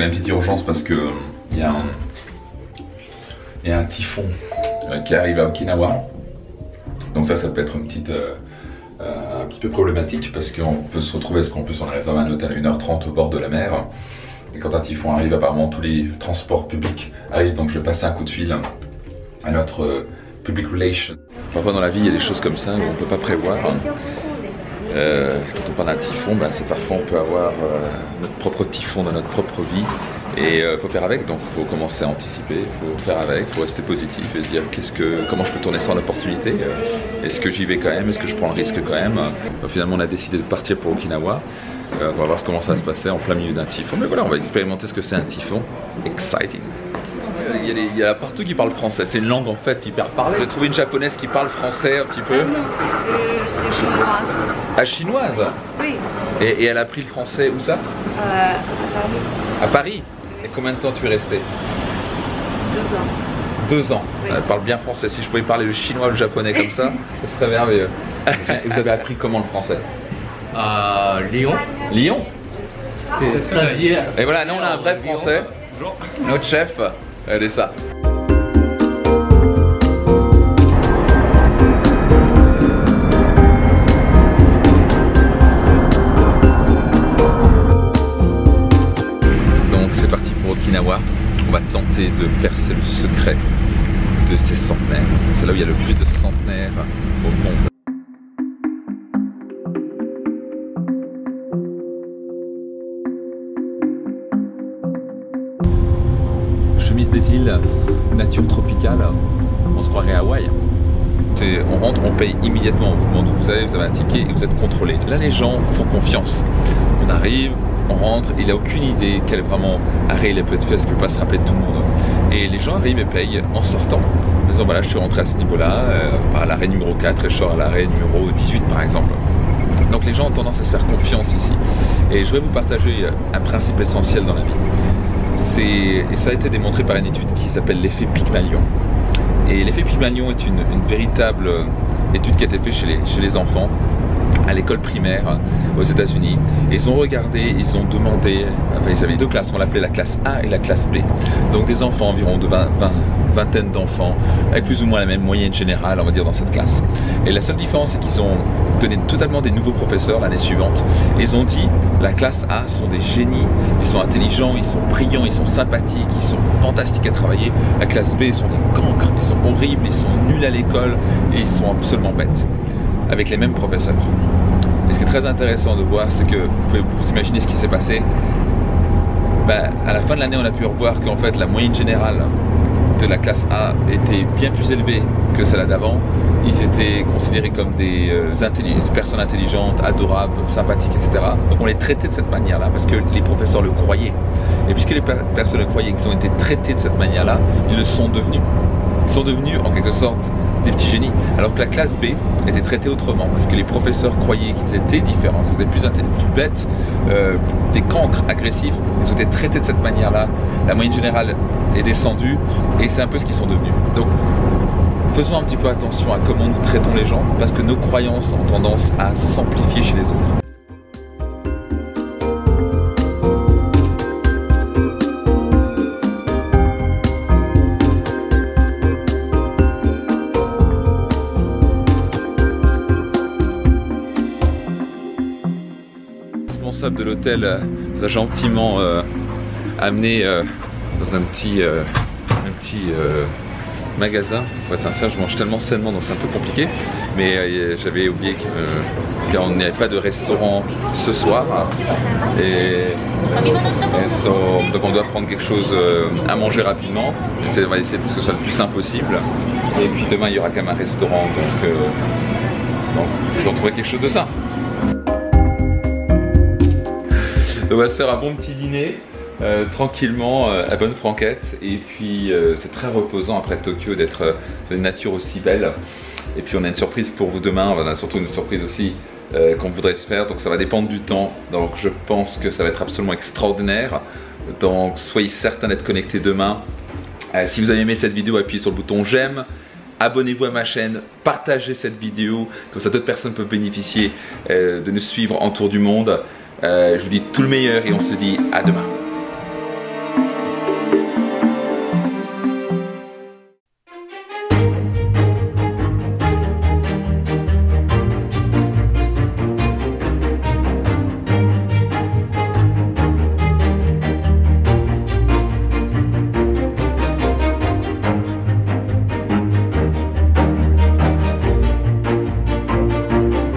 il y a une petite urgence parce que il y a un typhon qui arrive à Okinawa. Donc ça peut être un petit peu problématique parce qu'on peut se retrouver, parce qu'en plus on a réservé un hôtel à 1h30 au bord de la mer. Et quand un typhon arrive, apparemment tous les transports publics arrivent, donc je vais passer un coup de fil à notre public relation. Parfois dans la vie il y a des choses comme ça où on ne peut pas prévoir. Quand on parle d'un typhon, c'est parfois on peut avoir notre propre typhon dans notre propre vie. Et il faut faire avec, donc il faut commencer à anticiper, il faut faire avec, il faut rester positif et se dire comment je peux tourner ça en opportunité. Est-ce que j'y vais quand même, est-ce que je prends le risque quand même. Finalement on a décidé de partir pour Okinawa. On va voir comment ça va se passer en plein milieu d'un typhon. Mais voilà, on va expérimenter ce que c'est un typhon. Exciting. Il y a partout qui parlent français, c'est une langue en fait hyper parlée. J'ai trouvé une japonaise qui parle français un petit peu. Ah non, c'est chinoise. Ah, chinoise? Oui. Et elle a appris le français où ça? À Paris. À Paris? Et combien de temps tu es resté? 2 ans. 2 ans. Oui. Elle parle bien français. Si je pouvais parler le chinois ou le japonais comme ça, ce serait merveilleux. Et vous avez appris comment le français? À Lyon. Lyon? C'est-à-dire. Et voilà, nous on a un vrai français. Notre chef, elle est ça. Donc c'est parti pour Okinawa. On va tenter de percer le secret de ces centenaires. C'est là où il y a le plus de centenaires au monde. Chemise des îles, nature tropicale, on se croirait à Hawaï. On rentre, on paye immédiatement, on vous demande où vous allez, vous avez un ticket et vous êtes contrôlé. Là les gens font confiance. On arrive, on rentre, il n'a aucune idée quel est vraiment arrêt il a peut être fait, est-ce qu'il ne peut pas se rappeler de tout le monde. Et les gens arrivent et payent en sortant. En disant voilà je suis rentré à ce niveau-là, à l'arrêt numéro 4 et je sors à l'arrêt numéro 18 par exemple. Donc les gens ont tendance à se faire confiance ici. Et je vais vous partager un principe essentiel dans la vie. Et ça a été démontré par une étude qui s'appelle l'effet Pygmalion. Et l'effet Pygmalion est une véritable étude qui a été faite chez les enfants à l'école primaire aux États-Unis. Et ils ont regardé, ils ont demandé, enfin ils avaient 2 classes, on l'appelait la classe A et la classe B. Donc des enfants, environ de vingtaine d'enfants, avec plus ou moins la même moyenne générale, on va dire, dans cette classe. Et la seule différence, c'est qu'ils ont donné totalement des nouveaux professeurs l'année suivante. Et ils ont dit, la classe A sont des génies, ils sont intelligents, ils sont brillants, ils sont sympathiques, ils sont fantastiques à travailler. La classe B, ils sont des cancres, ils sont horribles, ils sont nuls à l'école et ils sont absolument bêtes. Avec les mêmes professeurs. Et ce qui est très intéressant de voir, c'est que vous pouvez vous imaginer ce qui s'est passé. À la fin de l'année, on a pu revoir qu'en fait la moyenne générale de la classe A était bien plus élevée que celle d'avant. Ils étaient considérés comme des personnes intelligentes, adorables, sympathiques, etc. Donc on les traitait de cette manière-là parce que les professeurs le croyaient. Et puisque les personnes le croyaient, qu'ils ont été traités de cette manière-là, ils le sont devenus. Ils sont devenus en quelque sorte des petits génies, alors que la classe B était traitée autrement, parce que les professeurs croyaient qu'ils étaient différents, qu'ils étaient plus intelligents, plus bêtes, des cancres agressifs. Ils ont été traités de cette manière-là, la moyenne générale est descendue, et c'est un peu ce qu'ils sont devenus. Donc, faisons un petit peu attention à comment nous traitons les gens, parce que nos croyances ont tendance à s'amplifier chez les autres. De l'hôtel nous a gentiment amené dans un petit magasin. Pour être sincère, je mange tellement sainement donc c'est un peu compliqué, mais j'avais oublié qu'on n'avait pas de restaurant ce soir donc on doit prendre quelque chose à manger rapidement. On va essayer que ce soit le plus simple possible, et puis demain il y aura quand même un restaurant, donc je vais trouver quelque chose de ça. On va se faire un bon petit dîner, tranquillement, à bonne franquette. Et puis c'est très reposant après Tokyo d'être dans une nature aussi belle. Et puis on a une surprise pour vous demain, on a surtout une surprise aussi qu'on voudrait se faire. Donc ça va dépendre du temps, donc je pense que ça va être absolument extraordinaire. Donc soyez certains d'être connectés demain. Si vous avez aimé cette vidéo, appuyez sur le bouton j'aime. Abonnez-vous à ma chaîne, partagez cette vidéo, comme ça d'autres personnes peuvent bénéficier de nous suivre en tour du monde. Je vous dis tout le meilleur et on se dit à demain.